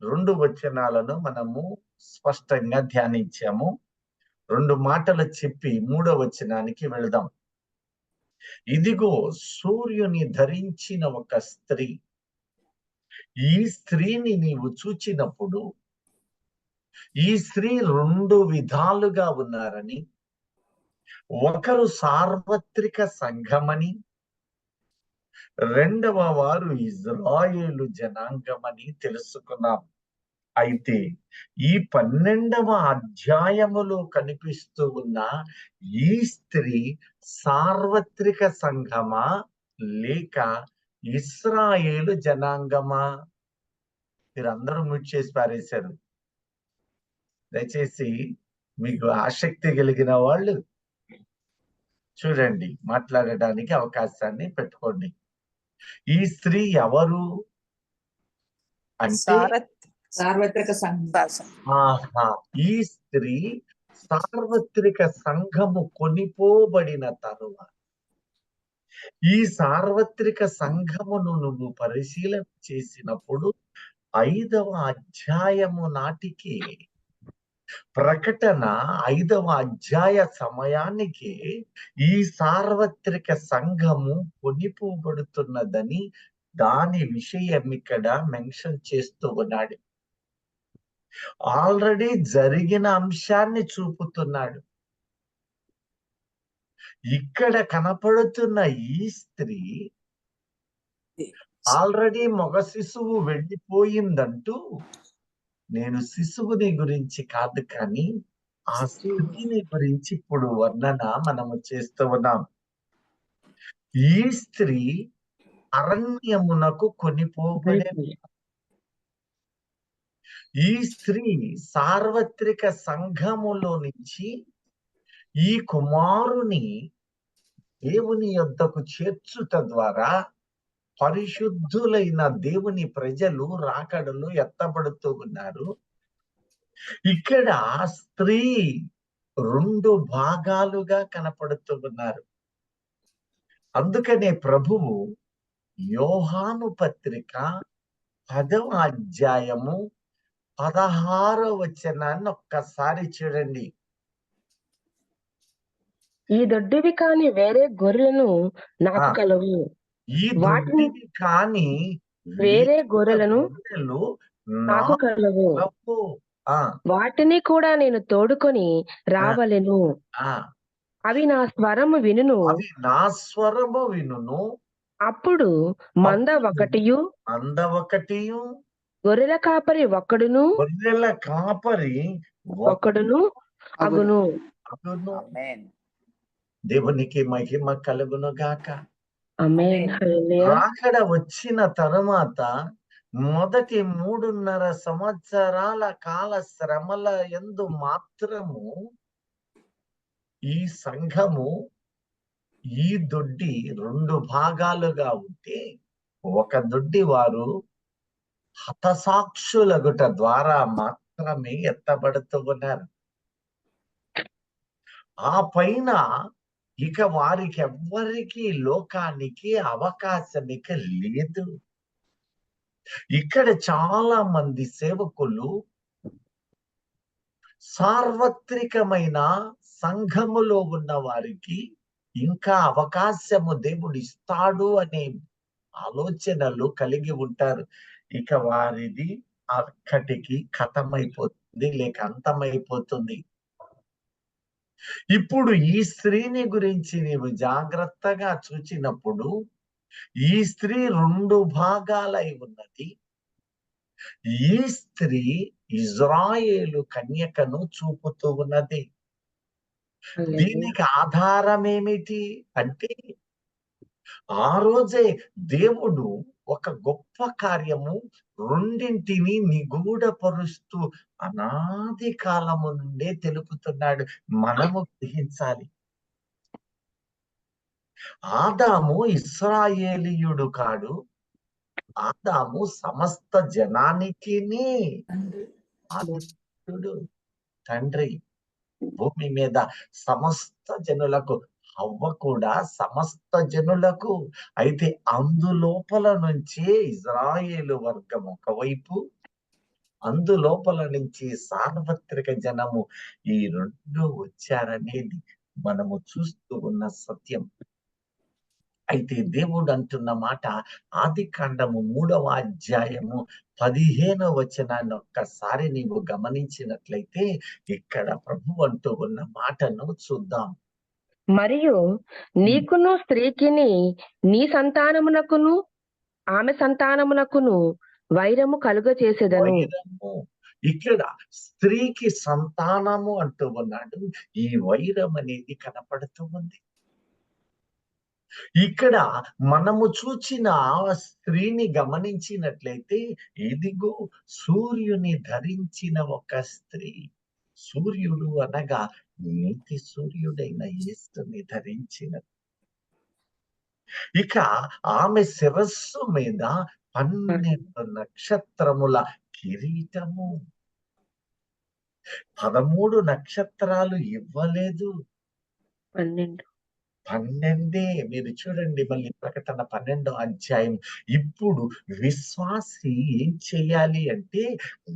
2 వచనాలను మనము స్పష్టంగా ధ్యానించాము. 2 మాటలు చెప్పి 3వ వచనానికి వెళదాం. ఇదిగో సూర్యుని ధరించిన ఒక స్త్రీ. ఈ స్త్రీని నీవు చూచినప్పుడు ఈ స్త్రీ 2 విధాలుగా ఉన్నారని, ఒకరు సార్వత్రిక సంఘమని, రెండవ వారు ఇజ్రాయేలు జనాంగమని తెలుసుకున్నాం. అయితే ఈ 12వ అధ్యాయములో కనిపిస్తూ ఉన్న ఈ స్త్రీ సార్వత్రిక సంఘమా లేక ఇశ్రాయేలు జనాంగమా? మీరందరూ మ్యూట్ చేసి పారేశారు. దయచేసి మీకు ఆసక్తి కలిగిన వాళ్ళు చూడండి, మాట్లాడడానికి అవకాశాన్ని పెట్టుకోండి. ఈ స్త్రీ ఎవరు అంటే సార్వత్రిక ఈ స్త్రీ సార్వత్రిక సంఘము కొనిపోబడిన తరువాత ఈ సార్వత్రిక సంఘమును నువ్వు పరిశీలన చేసినప్పుడు 5వ అధ్యాయము నాటికి, ప్రకటన 5వ అధ్యాయ సమయానికి ఈ సార్వత్రిక సంఘము కొనిపోబడుతున్నదని దాని విషయం ఇక్కడ మెన్షన్ చేస్తూ ఉన్నాడు. ఆల్రెడీ జరిగిన అంశాన్ని చూపుతున్నాడు. ఇక్కడ కనపడుతున్న ఈ స్త్రీ ఆల్రెడీ మగ శిశువు వెళ్ళిపోయిందంటూ, నేను శిశువుని గురించి కాదు కానీ ఆ స్త్రీని గురించి ఇప్పుడు వర్ణన మనము చేస్తూ ఉన్నాం. ఈ స్త్రీ అరణ్యమునకు కొనిపోబడే, ఈ స్త్రీ సార్వత్రిక సంఘములో నుంచి ఈ కుమారుని దేవుని యొద్దకు చేర్చుట ద్వారా పరిశుద్ధులైన దేవుని ప్రజలు రాకడలో ఎత్తబడుతూ ఉన్నారు. ఇక్కడ స్త్రీ 2 భాగాలుగా కనపడుతూ ఉన్నారు. అందుకనే ప్రభువు యోహాను పత్రిక 10వ అధ్యాయము 16వ వచనాన్ని ఒక్కసారి చూడండి. ఈ దొడ్డివి కాని వేరే గొర్రెలను నాకు కలవు. ఈ దొడ్డివి కాని వేరే గొర్రెలను నాకు కలవు. వాటిని కూడా నేను తోడుకొని రావలెను. అవి నా స్వరము వినును. అప్పుడు మంద ఒకటియు గొర్రెల కాపరి ఒక్కడును అగును. దేవునికి మహిమ కలుగును గాక. ఆమేన్. హల్లెలూయా. రాకడ వచ్చిన తరువాత మొదటి 3.5 సంవత్సరాల కాల శ్రమల యందు మాత్రము ఈ సంఘము, ఈ దొడ్డి 2 భాగాలుగా ఉంటే, ఒక దొడ్డి వారు హతసాక్షులగుట ద్వారా మాత్రమే ఎత్తబడుతూ ఉన్నారు. ఆ పైన ఇక వారికి ఎవ్వరికి లోకానికి అవకాశం ఇక లేదు. ఇక్కడ చాలా మంది సేవకులు సార్వత్రికమైన సంఘములో ఉన్న వారికి ఇంకా అవకాశము దేవుడు ఇస్తాడు అనే ఆలోచనలు కలిగి ఉంటారు. ఇక వారిది అక్కడికి ఖతమైపోతుంది, లేక అంతమైపోతుంది. ఇప్పుడు ఈ స్త్రీని గురించి నీవు జాగ్రత్తగా చూచినప్పుడు ఈ స్త్రీ 2 భాగాలై ఉన్నది. ఈ స్త్రీ ఇజ్రాయేలు కన్యకను చూపుతూ ఉన్నది. దీనికి ఆధారం ఏమిటి అంటే, ఆ రోజే దేవుడు ఒక గొప్ప కార్యము రెండింటిని నిగూఢపరుస్తూ అనాది కాలము నుండే తెలుపుతున్నాడు. మనము గ్రహించాలి. ఆదాము ఇశ్రాయేలీయుడు కాడు. ఆదాము సమస్త జనానికి ఆదిత్యుడు, తండ్రి. భూమి మీద సమస్త జనులకు, హవ్వ కూడా సమస్త జనులకు. అయితే అందులోపల నుంచే ఇజ్రాయేలు వర్గం ఒకవైపు, అందులోపల నుంచి సార్వత్రిక జనము ఈ రెండు వచ్చారనేది మనము చూస్తూ ఉన్న సత్యం. అయితే దేవుడు అంటున్న మాట ఆదికాండము 3వ అధ్యాయము 15వ వచనాన్ని ఒక్కసారి నీవు గమనించినట్లయితే ఇక్కడ ప్రభు అంటూ ఉన్న మాటను చూద్దాం. మరియు నీకును స్త్రీకిని నీ సంతానమునకును ఆమె సంతానమునకును వైరము కలుగచేసేదను. వైరము, ఇక్కడ స్త్రీకి సంతానము అంటూ ఉన్నాడు. ఈ వైరం అనేది కనపడుతూ ఉంది. ఇక్కడ మనము చూచిన ఆ స్త్రీని గమనించినట్లయితే ఇదిగో సూర్యుని ధరించిన ఒక స్త్రీ. సూర్యుడు అనగా నీతి సూర్యుడైన యేసుని ధరించిన. ఇక ఆమె శిరస్సు మీద 12 నక్షత్రముల కిరీటము. 13 నక్షత్రాలు ఇవ్వలేదు, 12. మీరు చూడండి మళ్ళీ ప్రకటన 12వ అధ్యాయం. ఇప్పుడు విశ్వాసి ఏం చేయాలి అంటే,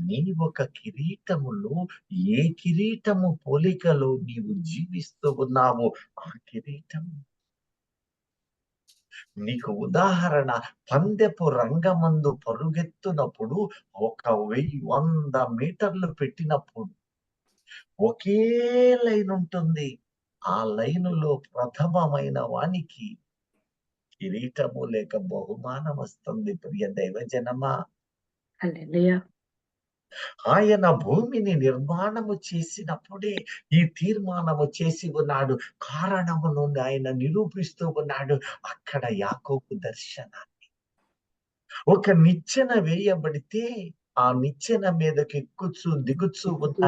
నీ ఒక కిరీటములో ఏ కిరీటము పోలికలో నీవు జీవిస్తూ ఉన్నావో ఆ కిరీటము. నీకు ఉదాహరణ, పందెపు రంగమందు పరుగెత్తునప్పుడు 100 మీటర్లు పెట్టినప్పుడు ఒకే లైన్ ఉంటుంది. ఆ లైనులో ప్రథమమైన వానికి కిరీటము లేక బహుమానం వస్తుంది. ప్రియ దైవజనమా, హల్లెలూయా. ఆయన భూమిని నిర్మాణము చేసినప్పుడే ఈ తీర్మానము చేసి ఉన్నాడు. కారణము నుండి ఆయన నిరూపిస్తూ ఉన్నాడు. అక్కడ యాకోబు దర్శనాన్ని, ఒక నిచ్చెన వేయబడితే ఆ నిచ్చెన మీదకి ఎక్కుచు దిగుచు ఉన్న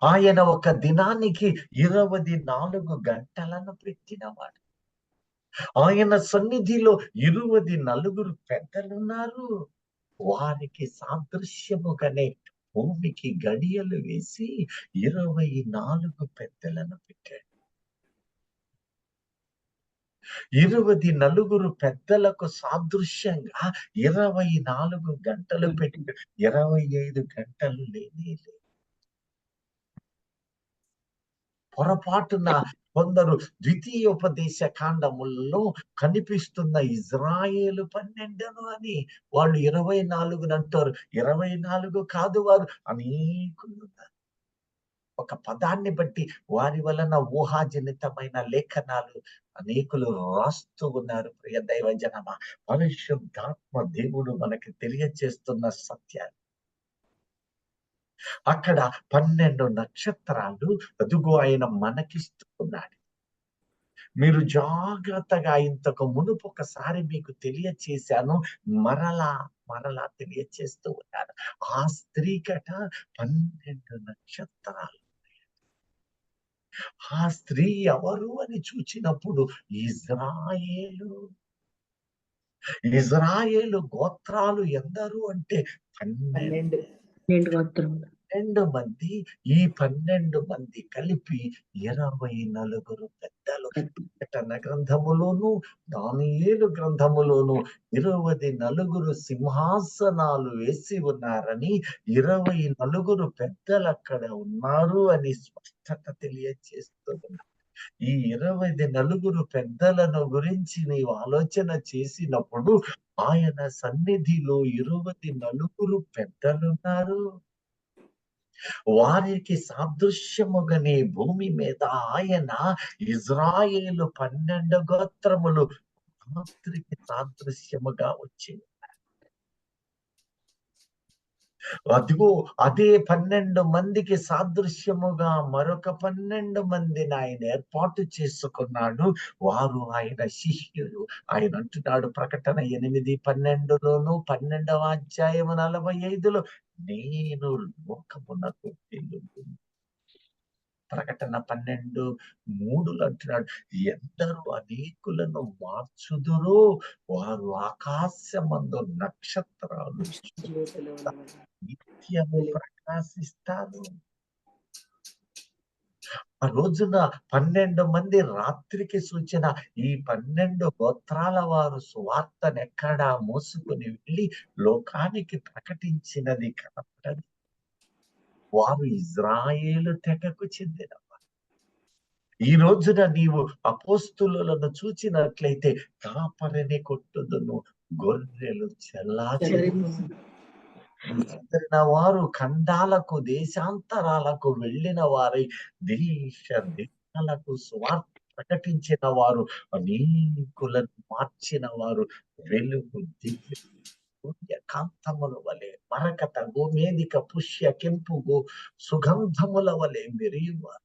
ఆయన ఒక దినానికి 24 గంటలను పెట్టినవాడు. ఆయన సన్నిధిలో 24 పెద్దలున్నారు. వారికి సాదృశ్యముగానే భూమికి గడియలు వేసి 24 పెద్దలను పెట్టాడు. 24 పెద్దలకు సాదృశ్యంగా 24 గంటలు పెట్టి 25 గంటలు లేనే లేదు. పొరపాటున కొందరు ద్వితీయోపదేశ కాండములలో కనిపిస్తున్న ఇజ్రాయేలు 12 అని వాళ్ళు 24 అంటారు. 24 కాదు, వారు అనేకులు ఉన్నారు. ఒక పదాన్ని బట్టి వారి వలన ఊహాజనితమైన లేఖనాలు అనేకులు రాస్తూ ఉన్నారు. ప్రియ దైవజనమా, పరిశుద్ధాత్మ దేవుడు మనకి తెలియజేస్తున్న సత్యాలు. అక్కడ 12 నక్షత్రాలు అదుగో ఆయన మనకిస్తూ ఉన్నాడు. మీరు జాగ్రత్తగా, ఇంతకు మునుపు ఒకసారి మీకు తెలియచేశాను, మరలా తెలియచేస్తూ ఉన్నాను. ఆ స్త్రీకట 12 నక్షత్రాలు. ఆ స్త్రీ ఎవరు అని చూచినప్పుడు ఇజ్రాయేలు గోత్రాలు ఎందరు అంటే 12 గోత్రములు. 12 మంది. ఈ 12 మంది కలిపి 24 పెద్దలు. ప్రకటన గ్రంథములోను దానియేలు గ్రంథములోను 24 సింహాసనాలు వేసి ఉన్నారని, 24 పెద్దలు అక్కడ ఉన్నారు అని స్పష్టత తెలియజేస్తూ ఉన్నారు. ఈ 24 పెద్దలను గురించి నీవు ఆలోచన చేసినప్పుడు ఆయన సన్నిధిలో 24 పెద్దలున్నారు. వారికి సాదృశ్యముగానే భూమి మీద ఆయన ఇజ్రాయేలు 12 గోత్రములు రాత్రికి సాదృశ్యముగా వచ్చింది. అదిగో అదే 12 మందికి సాదృశ్యముగా మరొక 12 మందిని ఆయన ఏర్పాటు చేసుకున్నాడు. వారు ఆయన శిష్యులు. ఆయన అంటున్నాడు ప్రకటన 8:12లోను 12వ అధ్యాయం 45లో, నేను లోకమునకు వెలుగు. ప్రకటన 12:3లో అంటున్నాడు, ఎందరూ అనేకులను మార్చుదురో వారు ఆకాశమందు నక్షత్రాలు నిత్యము ప్రకాశిస్తారు. ఆ రోజున 12 మంది రాత్రికి సూచన. ఈ 12 గోత్రాల వారు సువార్తనెక్కడా మోసుకొని వెళ్లి లోకానికి ప్రకటించినది కనపడదు. వారు ఇజ్రాయేలు తెగకు చెందినవారు. ఈ రోజున నీవు అపోస్తులులను చూచినట్లయితే కాపరిని కొట్టుదును, గొర్రెలు చెల్లాచెదరు చెదరిన వారు ఖండాలకు దేశాంతరాలకు వెళ్ళిన వారై దేశ దేశాలకు సువార్త ప్రకటించిన వారు, అనేకులను మార్చిన వారు, వెలుగు దివ్య సూర్యకాంతముల వలె మరకత గోమేధిక పుష్య కెంపు సుగంధముల వలె మెరియువారు.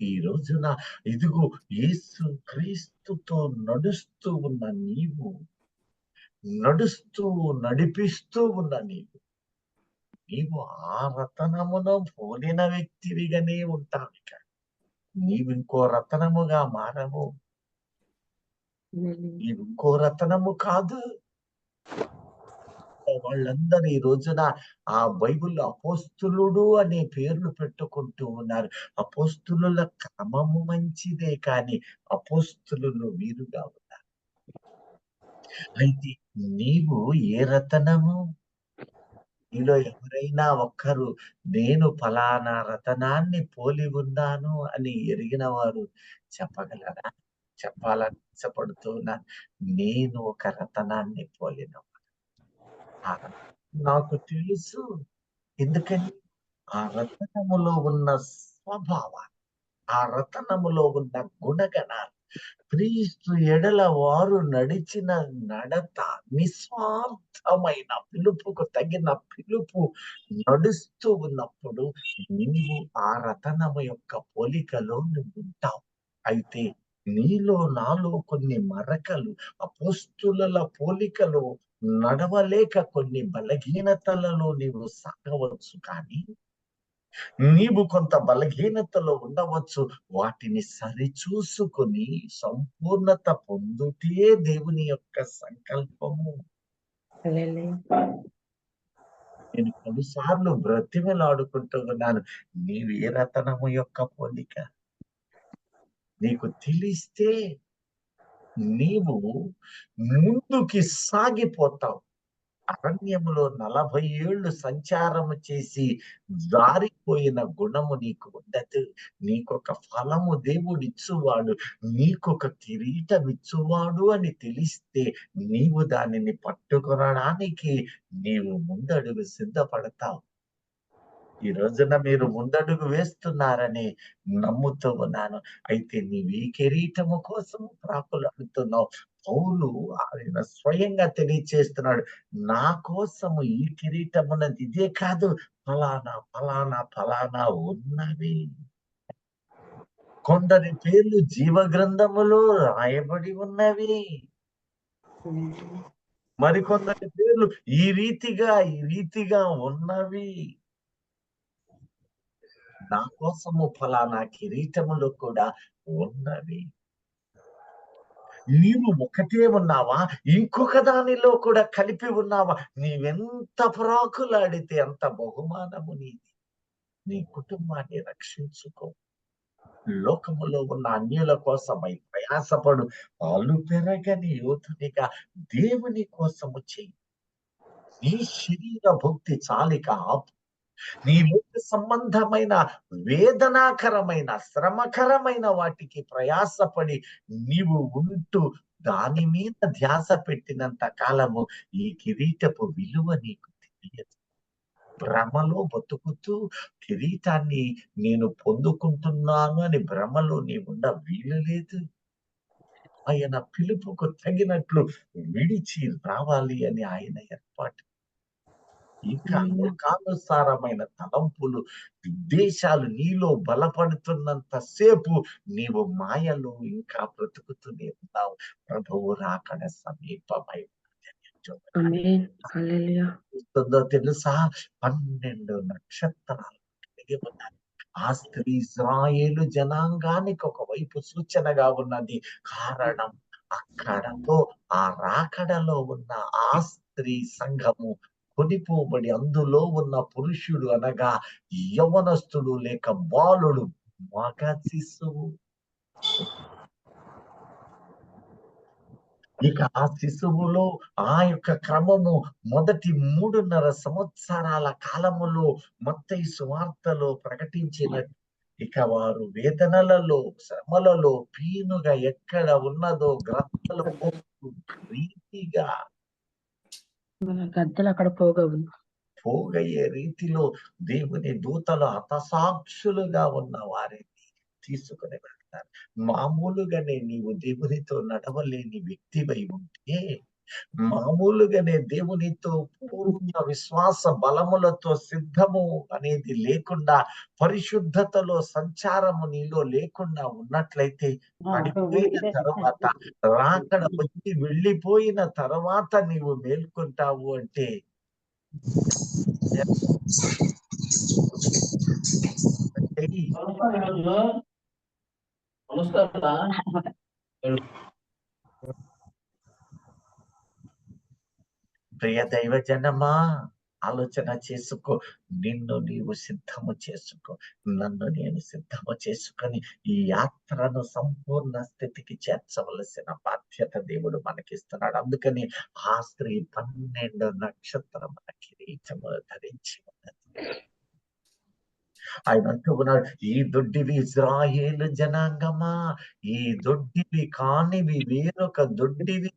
ఈ రోజున ఇదిగో యేసు క్రీస్తుతో నడుస్తూ ఉన్న నీవు, నడిపిస్తూ ఉన్న నీవు ఆ రతనమును పోలిన వ్యక్తివిగానే ఉంటావు. నీవు ఇంకో రతనముగా మారవు. నీవు ఇంకో రతనము కాదు. వాళ్ళందరూ ఈ రోజున ఆ బైబిల్లో అపోస్తులుడు అనే పేర్లు పెట్టుకుంటూ ఉన్నారు. అపోస్తులుల క్రమము మంచిదే, కానీ అపోస్తులు వీరుగా ఉన్నారు. అయితే నీవు ఏ రతనము? నీలో ఎవరైనా ఒక్కరు నేను ఫలానా రతనాన్ని పోలి ఉన్నాను అని ఎరిగిన వారు చెప్పగలరా? చెప్పాలని ఇష్టపడుతున్నా. నేను ఒక రతనాన్ని పోలిన ఆ రతనం నాకు తెలుసు. ఎందుకని? ఆ రతనములో ఉన్న స్వభావాలు, ఆ రతనములో ఉన్న గుణగణాలు, క్రీస్తు ఎడల వారు నడిచిన నడత, నిస్వార్థమైన పిలుపుకు తగిన పిలుపు నడుస్తూ ఉన్నప్పుడు నీవు ఆ రతనము యొక్క పోలికలో నువ్వు ఉంటావు. అయితే నీలో నాలో కొన్ని మరకలు, అపోస్తుల పోలికలో నడవలేక కొన్ని బలహీనతలలో నీవు సాగవచ్చు, కానీ నీవు కొంత బలహీనతలో ఉండవచ్చు. వాటిని సరిచూసుకొని సంపూర్ణత పొందుటే దేవుని యొక్క సంకల్పము. నేను కొన్నిసార్లు బ్రతిమలాడుకుంటూ ఉన్నాను. నీవు ఏ రతనము యొక్క పోలిక నీకు తెలిస్తే నీవు ముందుకి సాగిపోతావు. అరణ్యములో 40 ఏళ్ళు సంచారము చేసి జారిపోయిన గుణము నీకు ఉండదు. నీకొక ఫలము దేవుడిచ్చువాడు, నీకొక కిరీటమిచ్చువాడు అని తెలిస్తే నీవు దానిని పట్టుకొనడానికి నీవు ముందడుగు సిద్ధపడతావు. ఈ రోజున మీరు ముందడుగు వేస్తున్నారని నమ్ముతూ ఉన్నాను. అయితే నీవు ఈ కిరీటము కోసం ప్రాకులాడుతున్నావు. పౌలు ఆయన స్వయంగా తెలియచేస్తున్నాడు. నా కోసము ఈ కిరీటమున్నది ఇదే కాదు, ఫలానా ఫలానా ఫలానా ఉన్నవి. కొందరి పేర్లు జీవ గ్రంథములో రాయబడి ఉన్నవి. మరికొందరి పేర్లు ఈ రీతిగా ఉన్నవి. నా కోసము ఫలానా కిరీటములు కూడా ఉన్నవి. నీవు ఒకటే ఉన్నావా? ఇంకొక దానిలో కూడా కలిపి ఉన్నావా? నీవెంత ప్రాకులాడితే అంత బహుమానము నీది. నీ కుటుంబాన్ని రక్షించుకో. లోకములో ఉన్న అన్యుల కోసమై ప్రయాసపడు. పాలు పెరగని యోధునిగా దేవుని కోసము చెయ్యి. నీ శరీర భక్తి చాలిక ఆపు. నీ లోక సంబంధమైన వేదనాకరమైన శ్రమకరమైన వాటికి ప్రయాసపడి నీవు ఉంటూ దాని మీద ధ్యాస పెట్టినంత కాలము ఈ కిరీటపు విలువ నీకు తెలియదు. భ్రమలో బతుకుతూ కిరీటాన్ని నేను పొందుకుంటున్నాను అని భ్రమలో నీవుండ వీలు లేదు. ఆయన పిలుపుకు తగినట్లు విడిచి రావాలి అని ఆయన ఏర్పాటు. ఇంకా లోకానుసారమైన తలంపులు, ఉద్దేశాలు నీలో బలపడుతున్నంత సేపు నీవు మాయలో ఇంకా బ్రతుకుతూనే ఉన్నావు. ప్రభువు రాకడ సమీపమై చూస్తుందో తెలుసా? 12 నక్షత్రాలు కలిగి ఉన్నాయి. ఆ స్త్రీ ఇజ్రాయేలు జనాంగానికి ఒకవైపు సూచనగా ఉన్నది. కారణం అక్కడతో ఆ రాకడలో ఉన్న ఆ స్త్రీ సంఘము కొనిపోబడి అందులో ఉన్న పురుషుడు అనగా యవనస్తుడు లేక బాలుడు, మగ శిశువు. ఇక ఆ శిశువులో ఆ యొక్క క్రమము మొదటి 3.5 సంవత్సరాల కాలములో మత్తయి సువార్తలో ప్రకటించిన, ఇక వారు వేదనలలో శ్రమలలో పీనుగా ఎక్కడ ఉన్నదో గ్రద్దలు పోగు రీతిగా గద్దలు అక్కడ పోగవు. పోగయ్యే రీతిలో దేవుని దూతలు హతసాక్షులుగా ఉన్న వారిని తీసుకుని వెళ్తారు. మామూలుగానే నీవు దేవునితో నడవలేని వ్యక్తివై ఉంటే, మామూలుగానే దేవునితో పూర్ణ విశ్వాస బలములతో సిద్ధము అనేది లేకుండా, పరిశుద్ధతలో సంచారము నీలో లేకుండా ఉన్నట్లయితే, పడిపోయిన తర్వాత, రాకడ వచ్చి వెళ్ళిపోయిన తర్వాత నీవు మేల్కొంటావు అంటే చెయ్యి. ప్రియ దైవ జనమా, ఆలోచన చేసుకో. నిన్ను నీవు సిద్ధము చేసుకో. నన్ను నేను సిద్ధము చేసుకొని ఈ యాత్రను సంపూర్ణ స్థితికి చేర్చవలసిన బాధ్యత దేవుడు మనకిస్తున్నాడు. అందుకని ఆ స్త్రీ 12 నక్షత్రముల కిరీటములు ధరించి ఉన్నది. ఆయన అంటూ ఉన్నాడు, ఈ దొడ్డివి ఇజ్రాయేలు జనాంగమా, ఈ దొడ్డివి కానివి వేరొక దొడ్డివి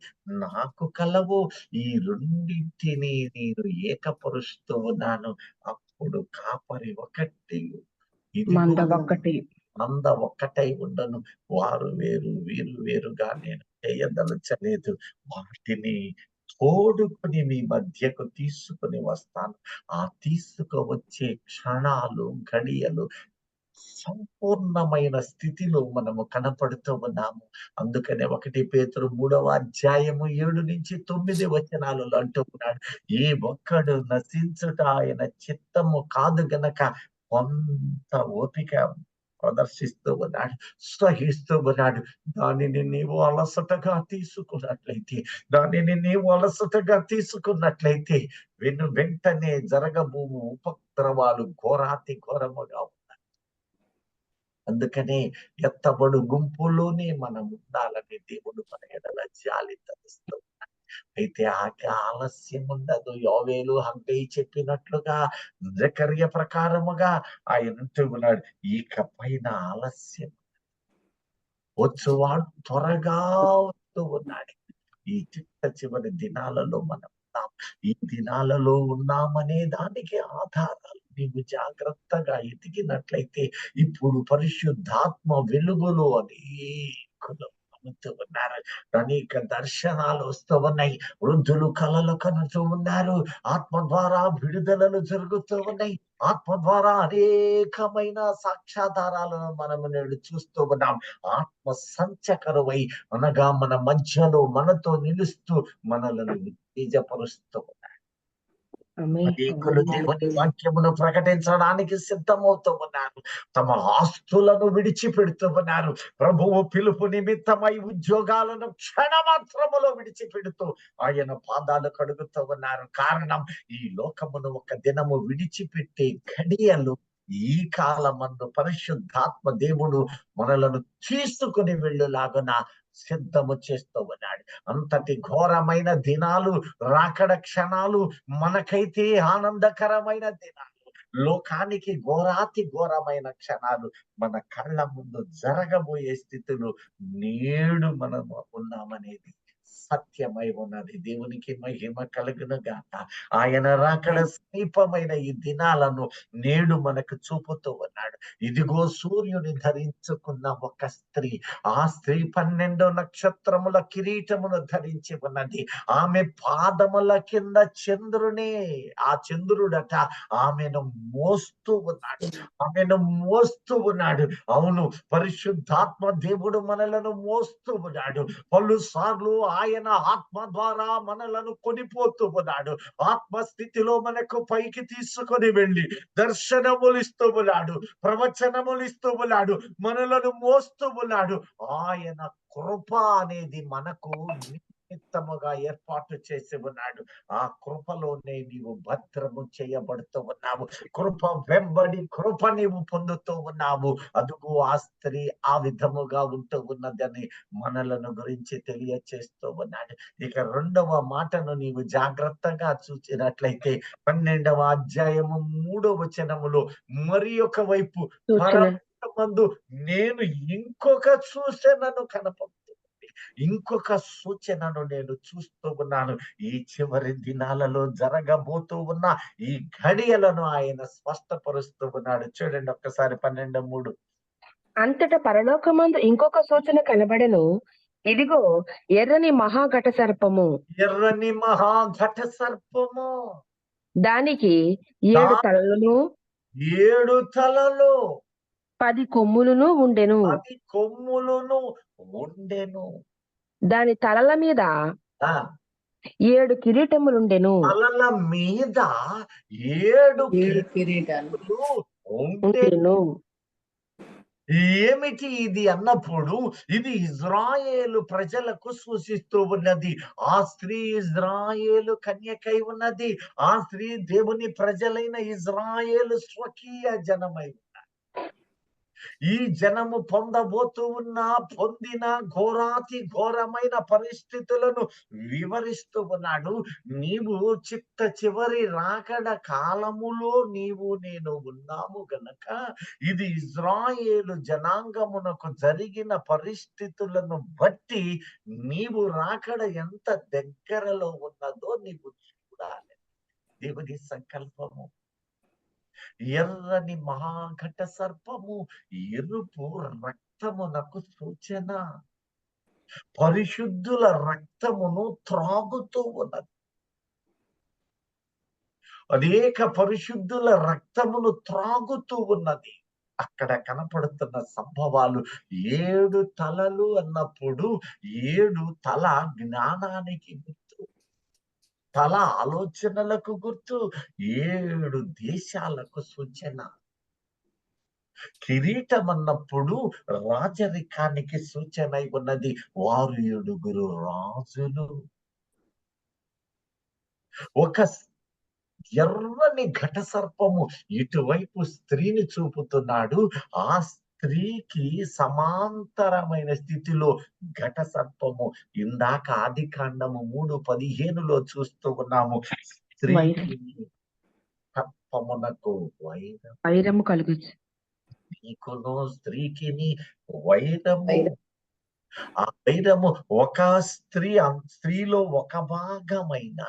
నాకు కలవు. ఈ రెండింటిని నేను ఏకపరుస్తూ ఉన్నాను. అప్పుడు కాపరి ఒకటి, మంద ఇదిగో ఒక్కటి. మంద ఒక్కటై ఉండను. వారు వేరు వీరు వేరుగా నేను చేయదలచలేదు. వాటిని తోడుకొని మీ మధ్యకు తీసుకుని వస్తాను. ఆ తీసుకువచ్చే క్షణాలు, ఘడియలు సంపూర్ణమైన స్థితిలో మనము కనపడుతూ ఉన్నాము. అందుకనే 1 పేతురు 3వ అధ్యాయము 7-9 వచనాలలో అంటూ ఉన్నాడు, ఏ ఒక్కడు నశించుట ఆయన చిత్తము కాదు గనక కొంత ఓపిక ప్రదర్శిస్తూ ఉన్నాడు, సహిస్తూ ఉన్నాడు. దానిని నీవు అలసటగా తీసుకున్నట్లయితే, వెంటనే జరగబోవు ఉపద్రవాలు ఘోరాతి ఘోరముగా. అందుకనే ఎత్తబడు గుంపులోనే మనం ఉండాలని దేవుడు మన ఎడల జాలి తలుస్తూ ఉన్నాడు. అయితే ఆలస్యం ఉండదు. యోవేలు హగ్గయి చెప్పినట్లుగా, జకర్య ప్రకారముగా ఆయన అంటూ ఉన్నాడు, ఇకపైన ఆలస్యం వచ్చువాడు త్వరగా వస్తూ ఉన్నాడు. ఈ చివరి దినాలలో మనం ఉన్నాం. ఈ దినాలలో ఉన్నామనే దానికి ఆధారాలు నీవు జాగ్రత్తగా ఎతికినట్లయితే, ఇప్పుడు పరిశుద్ధాత్మ వెలుగులో అనేకులు నమ్ముతూ ఉన్నారు. అనేక దర్శనాలు వస్తూ ఉన్నాయి. వృద్ధులు కలలు కనుతూ ఉన్నారు. ఆత్మ ద్వారా విడుదలలు జరుగుతూ ఉన్నాయి. ఆత్మ ద్వారా అనేకమైన సాక్ష్యాధారాలను మనం నేడు చూస్తూ ఉన్నాం. ఆత్మ సంచకరువై అనగా మన మధ్యలో మనతో నిలుస్తూ మనలను ఉత్తేజపరుస్తూ అనేకులు దేవుని వాక్యమును ప్రకటించడానికి సిద్ధమవుతూ ఉన్నారు. తమ ఆస్తులను విడిచిపెడుతూ ఉన్నారు. ప్రభువు పిలుపు నిమిత్తమై ఉద్యోగాలను క్షణమాత్రములో విడిచిపెడుతూ ఆయన పాదాలు కడుగుతూ ఉన్నారు. కారణం, ఈ లోకమును ఒక దినము విడిచిపెట్టే ఘడియలు ఈ కాలమందు పరిశుద్ధాత్మ దేవుడు మనలను తీసుకుని వెళ్ళులాగున సిద్ధము చేస్తూ ఉన్నాడు. అంతటి ఘోరమైన దినాలు, రాకడ క్షణాలు మనకైతే ఆనందకరమైన దినాలు, లోకానికి ఘోరాతి ఘోరమైన క్షణాలు మన కళ్ళ ముందు జరగబోయే స్థితిలో నేడు మనము ఉన్నామనేది సత్యమై ఉన్నది. దేవునికి మహిమ కలుగును గాక. ఆయన రాకడ సమీపమైన ఈ దినాలను నేడు మనకు చూపుతూ ఉన్నాడు. ఇదిగో సూర్యుని ధరించుకున్న ఒక స్త్రీ, ఆ స్త్రీ 12 నక్షత్రముల కిరీటమును ధరించి ఉన్నది. ఆమె పాదముల కింద చంద్రునే, ఆ చంద్రుడట ఆమెను మోస్తూ ఉన్నాడు. అవును, పరిశుద్ధాత్మ దేవుడు మనలను మోస్తూ ఉన్నాడు. పలుసార్లు ఆయన ఆత్మ ద్వారా మనలను కొనిపోతూ ఉన్నాడు. ఆత్మస్థితిలో మనకు పైకి తీసుకొని వెళ్ళి దర్శనములు ఇస్తూ ఉన్నాడు, ప్రవచనములు ఇస్తూ ఉన్నాడు, మనలను మోస్తూ ఉన్నాడు. ఆయన కృప అనేది మనకు నిమిత్తముగా ఏర్పాటు చేసి ఉన్నాడు. ఆ కృపలోనే నీవు భద్రము చేయబడుతూ ఉన్నావు. కృప వెంబడి కృప నీవు పొందుతూ ఉన్నావు. అదుగో ఆ స్త్రీ ఆ విధముగా ఉంటూ ఉన్నదని మనలను గురించి తెలియచేస్తూ ఉన్నాడు. ఇక రెండవ మాటను నీవు జాగ్రత్తగా చూచినట్లయితే 12వ అధ్యాయము 3వ వచనములో మరి ఒక వైపు సూచన పరమందు నేను ఇంకొక సూచనను కనపడుతుంది. ఇంకొక సూచనను నేను చూస్తూ ఉన్నాను. ఈ చివరి దినాలలో జరగబోతూ ఉన్న ఈ ఘడియలను ఆయన స్పష్టపరుస్తూ ఉన్నాడు. చూడండి ఒక్కసారి 12:3. అంతటా పరలోకమందు ఇంకొక సూచన కనబడెను. ఇదిగో ఎర్రని మహాఘట సర్పము, ఎర్రని మహాఘట సర్పము, దానికి 7 దాని తలలను 7 తలలు 10 కొమ్ములను ఉండెను. 10 కొమ్ములను ఉండెను. దాని తలల మీద ఆ 7 కిరీటములుండెను. తలల మీద 7 7 కిరీటాలు. కిరీటములు ఉండే. ఉండెను. ఏమిటి ఇది అన్నప్పుడు ఇది ఇజ్రాయేలు ప్రజలకు సూచిస్తూ ఉన్నది. ఆ స్త్రీ ఇజ్రాయేలు కన్యకై ఉన్నది. ఆ స్త్రీ దేవుని ప్రజలైన ఇజ్రాయేలు స్వకీయ జనమై ఉన్నది. ఈ జనము పొందిన ఘోరాతి ఘోరమైన పరిస్థితులను వివరిస్తూ ఉన్నాడు. నీవు చిట్ట చివరి రాకడ కాలములో నీవు నేను ఉన్నాము గనక ఇది ఇజ్రాయేలు జనాంగమునకు జరిగిన పరిస్థితులను బట్టి నీవు రాకడ ఎంత దగ్గరలో ఉన్నదో నీవు చూడాలి. దేవుని సంకల్పము. ఎర్రని మహాఘట సర్పము ఎరుపు రక్తమునకు సూచన. పరిశుద్ధుల రక్తమును త్రాగుతూ ఉన్నది. అనేక పరిశుద్ధుల రక్తమును త్రాగుతూ ఉన్నది. అక్కడ కనపడుతున్న సంభవాలు 7 తలలు అన్నప్పుడు 7 తల జ్ఞానానికి గుర్తు, తల ఆలోచనలకు గుర్తు, 7 దేశాలకు సూచన. కిరీటం అన్నప్పుడు రాజరికానికి సూచన ఉన్నది. వారు 7 రాజులు. ఒక ఎర్రని ఘట సర్పము ఇటువైపు స్త్రీని చూపుతున్నాడు. ఆ స్త్రీకి సమాంతరమైన స్థితిలో ఘట సర్పము ఇందాక ఆదికాండము 3:15లో చూస్తూ ఉన్నాము. స్త్రీకి సర్పమునకు వైరము కలుగు. నీకును స్త్రీకి వైరము. ఆ వైరము ఒక స్త్రీలో ఒక భాగమైన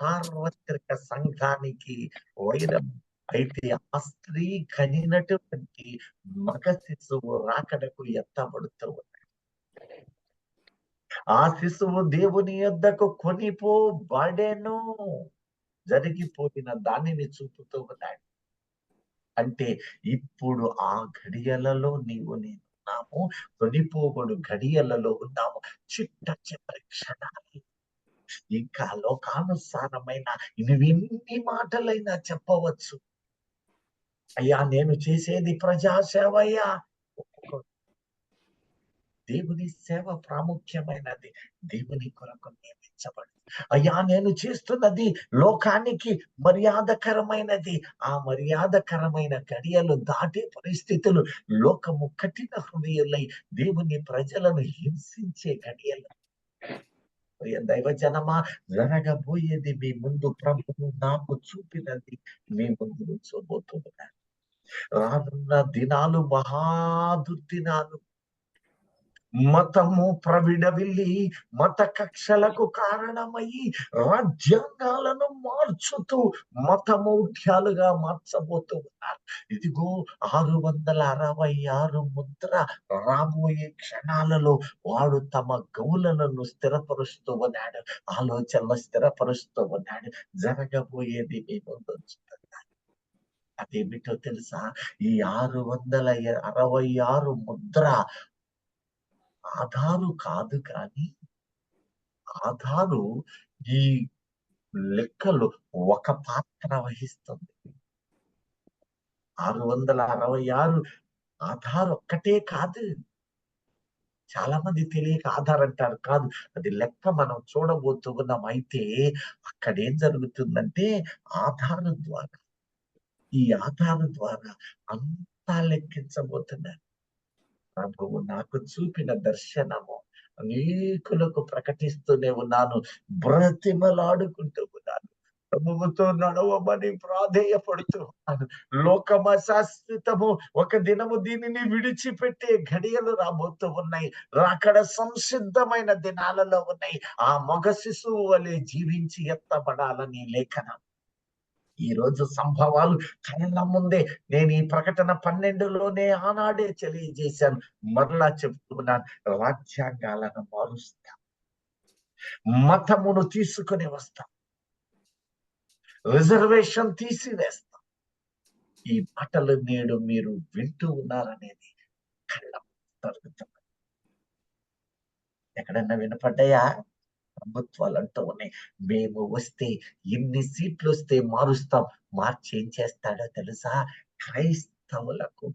సార్వత్రిక సంఘానికి వైరం. అయితే ఆ స్త్రీ కనినటువంటి మగ శిశువు రాకడకు ఎత్తబడుతూ ఉన్నాడు. ఆ శిశువు దేవుని యొద్దకు కొనిపోబడెను. జరిగిపోయిన దానిని చూపుతూ ఉన్నాడు. అంటే ఇప్పుడు ఆ ఘడియలలో నీవు నేను ఉన్నాము. కొనిపోబడు ఘడియలలో ఉన్నాము. చిట్ట చివరి క్షణాలు. ఇంకా లోకానుసారమైన నువ్వెన్ని మాటలైనా చెప్పవచ్చు. అయ్యా నేను చేసేది ప్రజాసేవయ్యా. దేవుని సేవ ప్రాముఖ్యమైనది. దేవుని కొరకు నియమించబడి అయ్యా నేను చేస్తున్నది లోకానికి మర్యాదకరమైనది. ఆ మర్యాదకరమైన గడియలు దాటే పరిస్థితులు లోకము కఠిన హృదయులై దేవుని ప్రజలను హింసించే గడియలు. దైవజనమా జరగబోయేది మీ ముందు ప్రభువు నాకు చూపినది మీ ముందు ఉంచబోతున్నారు. రానున్న దినాలు మహాదుర్దినాలు. మతము ప్రవిడవిల్లి మత కక్షలకు కారణమయ్యి రాజ్యాంగాలను మార్చుతూ మతమౌఢ్యాలుగా మార్చబోతూ ఉన్నారు. ఇదిగో 666 ముద్ర రాబోయే క్షణాలలో వాడు తమ గౌలను స్థిరపరుస్తూ ఉన్నాడు. ఆలోచనలు స్థిరపరుస్తూ ఉన్నాడు. జరగబోయేది మీ ముందు అదేమిటో తెలుసా? ఈ 666 ముద్ర ఆధారు కాదు, కానీ ఆధారు ఈ లెక్కలో ఒక పాత్ర వహిస్తుంది. 666 ఆధార్ ఒక్కటే కాదు. చాలా మంది తెలియక ఆధార్ అంటారు. కాదు, అది లెక్క మనం చూడబోతూ ఉన్నాం. అయితే అక్కడేం జరుగుతుందంటే ఆధారు ద్వారా, ఈ ఆధారు ద్వారా అంతా లెక్కించబోతున్నారు. ప్రభువు నాకు చూపిన దర్శనము అనేకులకు ప్రకటిస్తూనే ఉన్నాను. బ్రతిమలాడుకుంటూ ఉన్నాను. ప్రభువుతో నడవమని ప్రాధేయపడుతూ ఉన్నాను. లోకం అశాశ్వతము. ఒక దినము దీనిని విడిచిపెట్టే ఘడియలు రాబోతూ ఉన్నాయి. రాకడ సంసిద్ధమైన దినాలలో ఉన్నాయి. ఆ మగ శిశువు వలె జీవించి ఎత్తబడాలని లేఖనం. ఈ రోజు సంభవాలు కళ్ళ ముందే, నేను ఈ ప్రకటన 12లోనే ఆనాడే తెలియజేశాను. మరలా చెప్తున్నాను, రాజ్యాంగాలను మారుస్తాం, మతమును తీసుకుని వస్తాం, రిజర్వేషన్ తీసివేస్తాం. ఈ మాటలు నేడు మీరు వింటూ ఉన్నారనేది కళ్ళ జరుగుతుంది. ఎక్కడన్నా వినపడ్డాయా? ప్రభుత్వాలు అంటూ ఉన్నాయి, మేము వస్తే ఎన్ని సీట్లు వస్తే మారుస్తాం. మార్చి ఏం చేస్తాడో తెలుసా? క్రైస్తవులకు,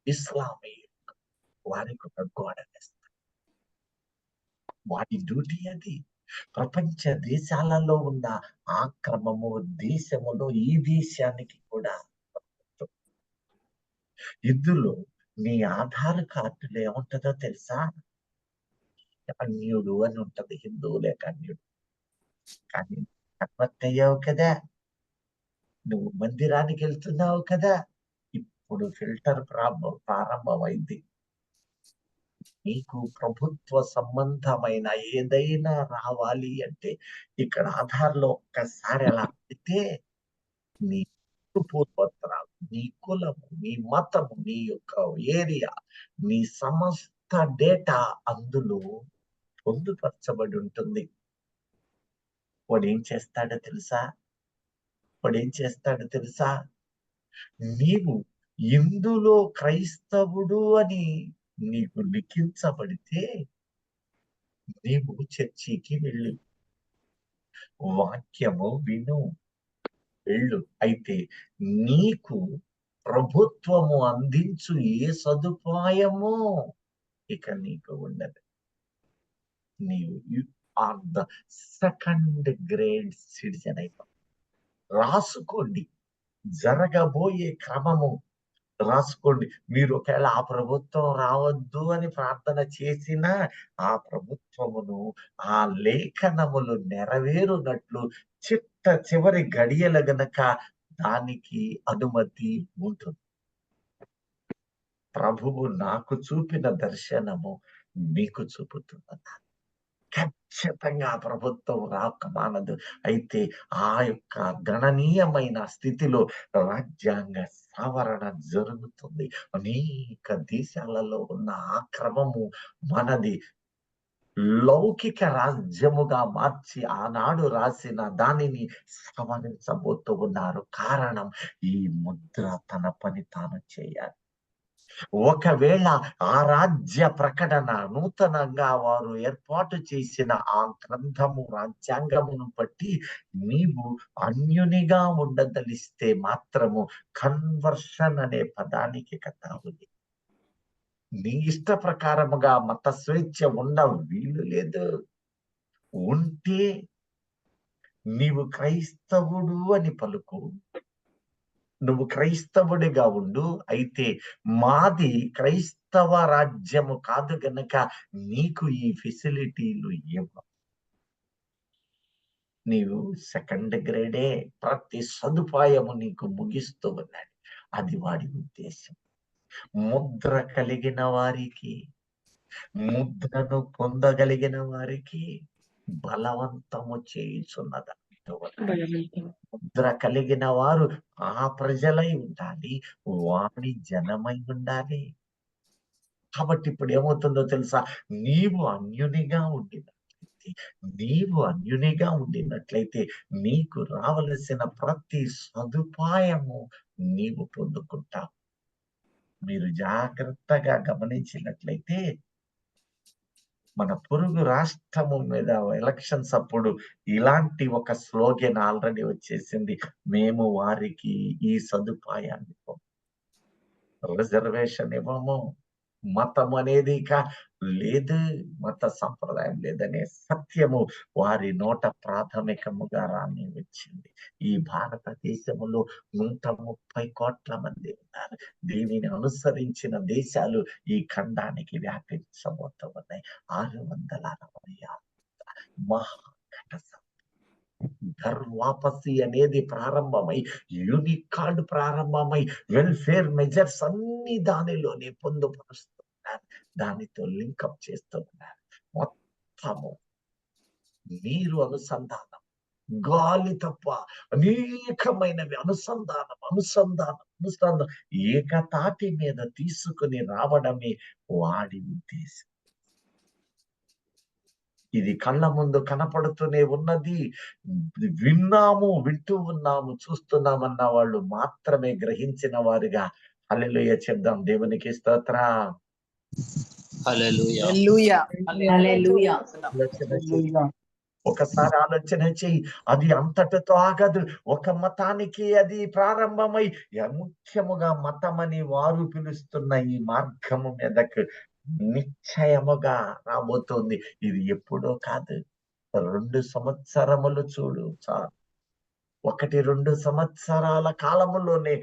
ఇస్లామీ వారికి ఒక గోడ వేస్తాడు. వాడి డ్యూటీ అది. ప్రపంచ దేశాలలో ఉన్న ఆక్రమము దేశములో ఈ దేశానికి కూడా. ఇందులో నీ ఆధార్ కార్డులో ఏముంటుందో తెలుసా? అన్యుడు అని ఉంటది, హిందువు లేక అన్యుడు. కానీ కన్వర్ట్ అయ్యావు కదా, నువ్వు మందిరానికి వెళ్తున్నావు కదా, ఇప్పుడు ఫిల్టర్ ప్రారంభమైంది. నీకు ప్రభుత్వ సంబంధమైన ఏదైనా రావాలి అంటే ఇక్కడ ఆధార్లో ఒక్కసారి అలా పెడితే నీ పూర్వోత్తరాలు, నీ కులము, నీ మతము, నీ యొక్క ఏరియా, నీ సమస్త డేటా అందులో పొందుపరచబడి ఉంటుంది. వాడు ఏం చేస్తాడో తెలుసా? నీవు ఇందులో క్రైస్తవుడు అని నీకు లిఖించబడితే నీవు చర్చికి వెళ్ళు, వాక్యము విను, వెళ్ళు. అయితే నీకు ప్రభుత్వము అందించు ఏ సదుపాయము ఇక నీకు ఉండదు. నీవు are the second grade citizen అయిపో. రాసుకోండి, జరగబోయే క్రమము రాసుకోండి. మీరు ఒకవేళ ఆ ప్రభుత్వం రావద్దు అని ప్రార్థన చేసినా ఆ ప్రభుత్వమును, ఆ లేఖనములు నెరవేరునట్లు చిట్ట చివరి గడియల గనక దానికి అనుమతి ఉంటుంది. ప్రభువు నాకు చూపిన దర్శనము మీకు చూపుతున్నదా? ఖచ్చితంగా ప్రభుత్వం రాక మానదు. అయితే ఆ యొక్క గణనీయమైన స్థితిలో రాజ్యాంగ సవరణ జరుగుతుంది. అనేక దేశాలలో ఉన్న ఆ క్రమము మనది లౌకిక రాజ్యముగా మార్చి ఆనాడు రాసిన దానిని సవరించబోతూ ఉన్నారు. కారణం, ఈ ముద్ర తన పని తాను చేయాలి. ఒకవేళ ఆ రాజ్య ప్రకటన నూతనంగా వారు ఏర్పాటు చేసిన ఆ గ్రంథము రాజ్యాంగమును బట్టి నీవు అన్యునిగా ఉండదలిస్తే మాత్రము కన్వర్షన్ అనే పదానికి కథ ఉంది. నీ ఇష్ట ప్రకారముగా మత స్వేచ్ఛ ఉండ వీలు లేదు. ఉంటే నీవు క్రైస్తవుడు అని పలుకు, నువ్వు క్రైస్తవుడిగా ఉండు. అయితే మాది క్రైస్తవ రాజ్యము కాదు గనక నీకు ఈ ఫెసిలిటీలు ఇవ్వం. నీవు సెకండ్ గ్రేడే. ప్రతి సదుపాయము నీకు ముగిస్తూ ఉన్నాడు. అది వాడి ఉద్దేశం. ముద్ర కలిగిన వారికి, ముద్రను పొందగలిగిన వారికి బలవంతము చేయుచున్నద. బలవంతం. ముద్ర కలిగిన వారు ఆ ప్రజలై ఉండాలి, వాడి జనమై ఉండాలి. కాబట్టి ఇప్పుడు ఏమవుతుందో తెలుసా? నీవు అన్యునిగా ఉండినట్లయితే నీకు రావలసిన ప్రతి సదుపాయము నీవు పొందుకుంటావు. మీరు జాగ్రత్తగా గమనించినట్లయితే మన పొరుగు రాష్ట్రము మీద ఎలక్షన్స్ అప్పుడు ఇలాంటి ఒక స్లోగన్ ఆల్రెడీ వచ్చేసింది. మేము వారికి ఈ సదుపాయాన్ని రిజర్వేషన్ ఇవ్వము, మతం అనేది ఇక లేదు, మత సంప్రదాయం లేదనే సత్యము వారి నోట ప్రాథమికముగా రాని వచ్చింది. ఈ భారతదేశంలో 130 కోట్ల మంది ఉన్నారు. దీనిని అనుసరించిన దేశాలు ఈ ఖండానికి వ్యాపించబోతూ ఉన్నాయి. 666 మహాఘట ఘర్ వాపసి అనేది ప్రారంభమై, యూనికార్డ్ ప్రారంభమై, వెల్ఫేర్ మెజర్స్ అన్ని దానిలోనే పొందుపరుస్తున్నారు. దానితో లింకప్ చేస్తూ ఉన్నారు. మొత్తము నీరు అనుసంధానం, గాలి తప్ప అనేకమైనవి అనుసంధానం ఏకతాటి మీద తీసుకుని రావడమే వాడి ఉద్దేశం. ఇది కళ్ళ ముందు కనపడుతూనే ఉన్నది. వింటూ ఉన్నాము, చూస్తున్నామన్న వాళ్ళు మాత్రమే గ్రహించిన వారుగా హల్లెలూయా చెప్దాం. దేవునికి స్తోత్రం. హల్లెలూయా. హల్లెలూయా. ఒకసారి ఆలోచన చెయ్యి. అది అంతటితో ఆగదు. ఒక మతానికి అది ప్రారంభమై ముఖ్యముగా మతమని వారు పిలుస్తున్న ఈ మార్గము మీదకు నిశ్చయముగా రాబోతోంది. ఇది ఎప్పుడో కాదు, 2 సంవత్సరములు చూడు చాలు. 1-2 సంవత్సరాల కాలములోనే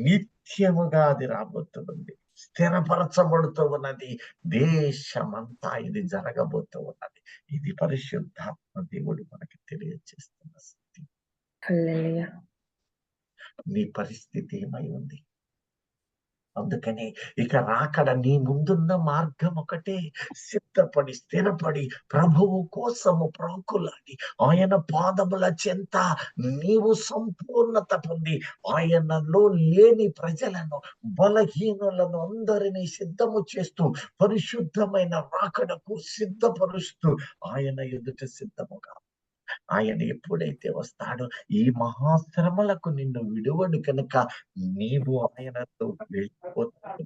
నిత్యముగా అది రాబోతుంది, స్థిరపరచబడుతూ ఉన్నది. దేశమంతా ఇది జరగబోతూ ఉన్నది. ఇది పరిశుద్ధాత్మ దేవుడు మనకి తెలియజేస్తున్న సత్యం. హల్లెలూయా. నీ పరిస్థితి ఏమై ఉంది? అందుకని ఇక రాకడ నీ ముందున్న మార్గం ఒకటే. సిద్ధపడి స్థిరపడి ప్రభువు కోసము ప్రాకులాడి ఆయన పాదముల చెంత నీవు సంపూర్ణత పొంది ఆయనలో లేని ప్రజలను, బలహీనులను అందరినీ సిద్ధము చేస్తూ పరిశుద్ధమైన రాకడకు సిద్ధపరుస్తూ ఆయన ఎదుట సిద్ధముగా. ఆయన ఎప్పుడైతే వస్తాడో ఈ మహాశ్రమలకు నిన్ను విడువడు కనుక నీవు ఆయనతో వెళ్ళిపోతావు.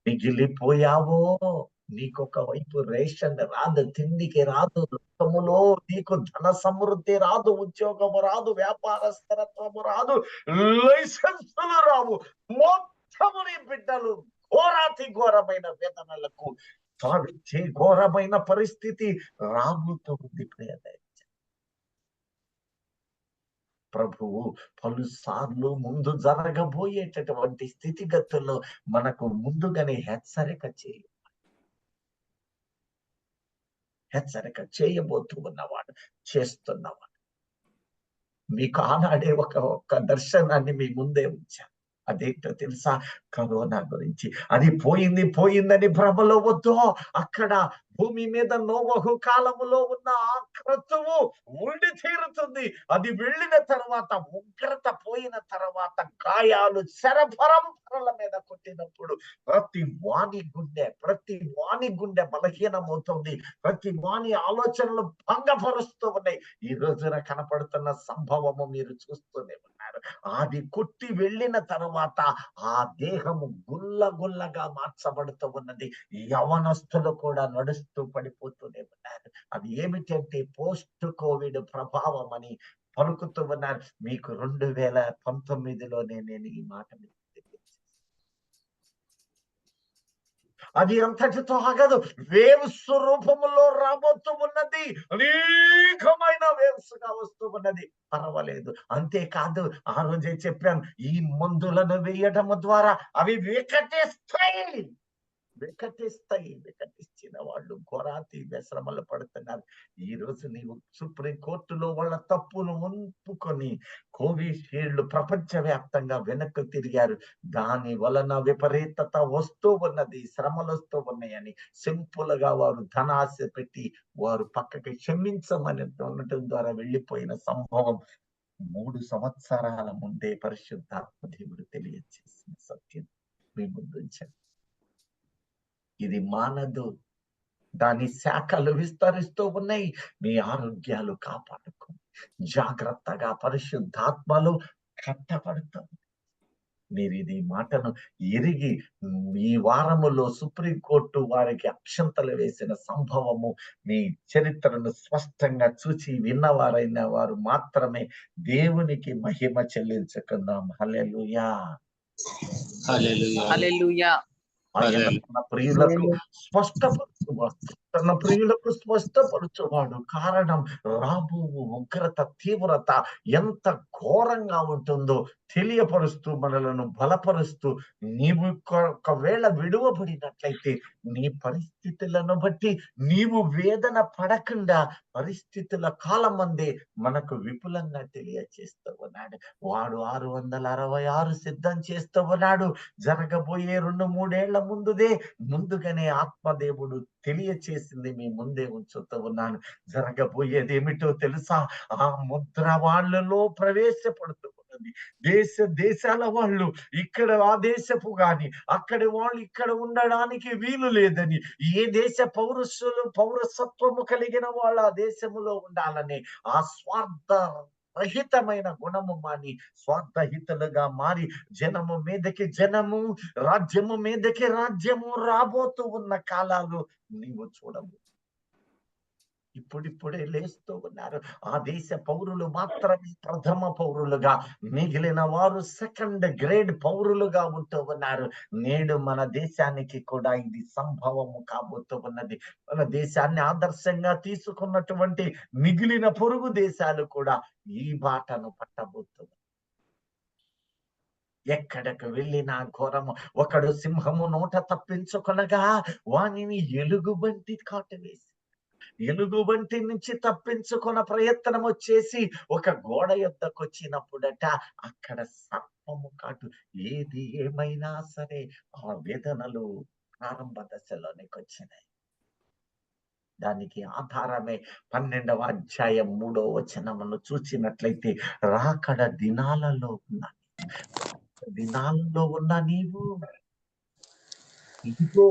మిగిలిపోయావో నీకొక వైపు రేషన్ రాదు, తిండికి రాదు, లోకములో నీకు ధన సమృద్ధి రాదు, ఉద్యోగము రాదు, వ్యాపార స్థిరత్వము రాదు, లైసెన్సులు రావు. మొత్తము నీ బిడ్డలు ఘోరాతి ఘోరమైన వేదనలకు తావిచ్చే ఘోరమైన పరిస్థితి రాబోతుంది. ప్రియదే ప్రభువు పలుసార్లు ముందు జరగబోయేటటువంటి స్థితిగతుల్లో మనకు ముందుగానే హెచ్చరిక చేయబోతూ ఉన్నవాడు, చేస్తున్నవాడు. మీకు ఆనాడే ఒక దర్శనాన్ని మీ ముందే ఉంచాను. అదేంటో తెలుసా? కరోనా గురించి. అది పోయిందని భ్రమలో వద్దు. అక్కడ భూమి మీద నోవహు కాలములో ఉన్న ఆ క్రతువు ఉండి తీరుతుంది. అది వెళ్ళిన తర్వాత, ఉగ్రత పోయిన తర్వాత, గాయాలు శరపరంపరల మీద కొట్టినప్పుడు ప్రతి వాణి గుండె బలహీనమవుతుంది. ప్రతి వాణి ఆలోచనలు భంగపరుస్తూ ఉన్నాయి. ఈ రోజున కనపడుతున్న సంభవము మీరు చూస్తూనే ఉన్నారు. అది కొట్టి వెళ్ళిన తర్వాత ఆ దేహము గుల్లగా మార్చబడుతూ ఉన్నది. యవనస్తులు కూడా నడుస్తూ పడిపోతూనే ఉన్నారు. అది ఏమిటంటే పోస్ట్ కోవిడ్ ప్రభావం అని పలుకుతూ ఉన్నారు. మీకు 2019లోనే నేను ఈ మాట అది అంతటితో ఆగదు. వేవ్స్ రూపంలో రాబోతూ ఉన్నది. అనేకమైన వేవ్స్ గా వస్తూ ఉన్నది. పర్వాలేదు. అంతేకాదు, ఆ రోజే చెప్పాను, ఈ మందులను వేయడం ద్వారా అవి వికటించిన వాళ్ళు ఘోరాతి వ్యసనములు పడుతున్నారు. ఈ రోజు నీవు సుప్రీం కోర్టులో వాళ్ళ తప్పును ఒప్పుకొని కోవిషీల్డ్ ప్రపంచవ్యాప్తంగా వెనక్కి తిరిగారు. దాని వలన విపరీతత వస్తూ ఉన్నది, శ్రమలు వస్తూ ఉన్నాయని సింపుల్ గా వారు ధనాశ పెట్టి వారు పక్కకి క్షమించమని ఉండటం ద్వారా వెళ్ళిపోయిన సంభవం 3 సంవత్సరాల ముందే పరిశుద్ధాత్మ దేవుడు తెలియజేసిన సత్యం మీ ముందుంచారు. ఇది మానదు. దాని శాఖలు విస్తరిస్తూ ఉన్నాయి. మీ ఆరోగ్యాలు కాపాడుకోండి. జాగ్రత్తగా పరిశుద్ధాత్మలు కట్టబడతాం. మీరు ఇది మాటను ఎరిగి ఈ వారములో సుప్రీంకోర్టు వారికి అక్షంతలు వేసిన సంభవము మీ చరిత్రను స్పష్టంగా చూచి విన్నవారైన వారు మాత్రమే దేవునికి మహిమ చెల్లించుకుందాం. హల్లెలూయా. హల్లెలూయా. ఆయన తన ప్రియులకు స్పష్టపరచువాడు. కారణం రాబో ఉగ్రత తీవ్రత ఎంత ఘోరంగా ఉంటుందో తెలియపరుస్తూ మనలను బలపరుస్తూ, నీవు ఒకవేళ విడువబడినట్లయితే నీ పరిస్థితులను బట్టి నీవు వేదన పడకుండా పరిస్థితుల కాలం అందే మనకు విపులంగా తెలియచేస్తూ ఉన్నాడు. వాడు 666 సిద్ధం చేస్తూ ఉన్నాడు. జరగబోయే 2-3 ఏళ్ల ముందుగానే ఆత్మదేవుడు తెలియచేసింది మీ ముందే ఉంచుతూ ఉన్నాను. జరగబోయేది ఏమిటో తెలుసా? ఆ ముద్ర వాళ్ళలో ప్రవేశపడుతూ ఉన్నది. దేశాల వాళ్ళు ఇక్కడ ఆ దేశపు గాని, అక్కడి వాళ్ళు ఇక్కడ ఉండడానికి వీలు లేదని, ఏ దేశ పౌరసత్వము కలిగిన వాళ్ళు ఆ దేశములో ఉండాలని ఆ స్వార్థ రహితమైన గుణము మాని స్వార్థహితులుగా మారి జనము మీదకి జనము, రాజ్యము మీదకి రాజ్యము రాబోతూ ఉన్న కాలాలు నీవు చూడవు. ఇప్పుడిప్పుడే లేస్తూ ఉన్నారు. ఆ దేశ పౌరులు మాత్రమే ప్రథమ పౌరులుగా, మిగిలిన వారు సెకండ్ గ్రేడ్ పౌరులుగా ఉంటూ ఉన్నారు. నేడు మన దేశానికి కూడా ఇది సంభవము కాబోతూ ఉన్నది. మన దేశాన్ని ఆదర్శంగా తీసుకున్నటువంటి మిగిలిన పొరుగు దేశాలు కూడా ఈ బాటను పట్టబోతున్నారు. ఎక్కడకు వెళ్ళినా ఘోరము. ఒకడు సింహము నోట తప్పించుకొనగా వానిని ఎలుగుబంటి కాటువేసి, ఎలుగుబంటి నుంచి తప్పించుకున్న ప్రయత్నం వచ్చేసి ఒక గోడ యొద్దకు వచ్చినప్పుడట అక్కడ సర్పము కాటు. ఏది ఏమైనా సరే ఆ వేదనలు ప్రారంభ దశలోనికి వచ్చినాయి. దానికి ఆధారమే 12వ అధ్యాయం 3వ వచనమును చూసినట్లయితే, రాకడ దినాలలో ఉన్న నీవు ఇదిగో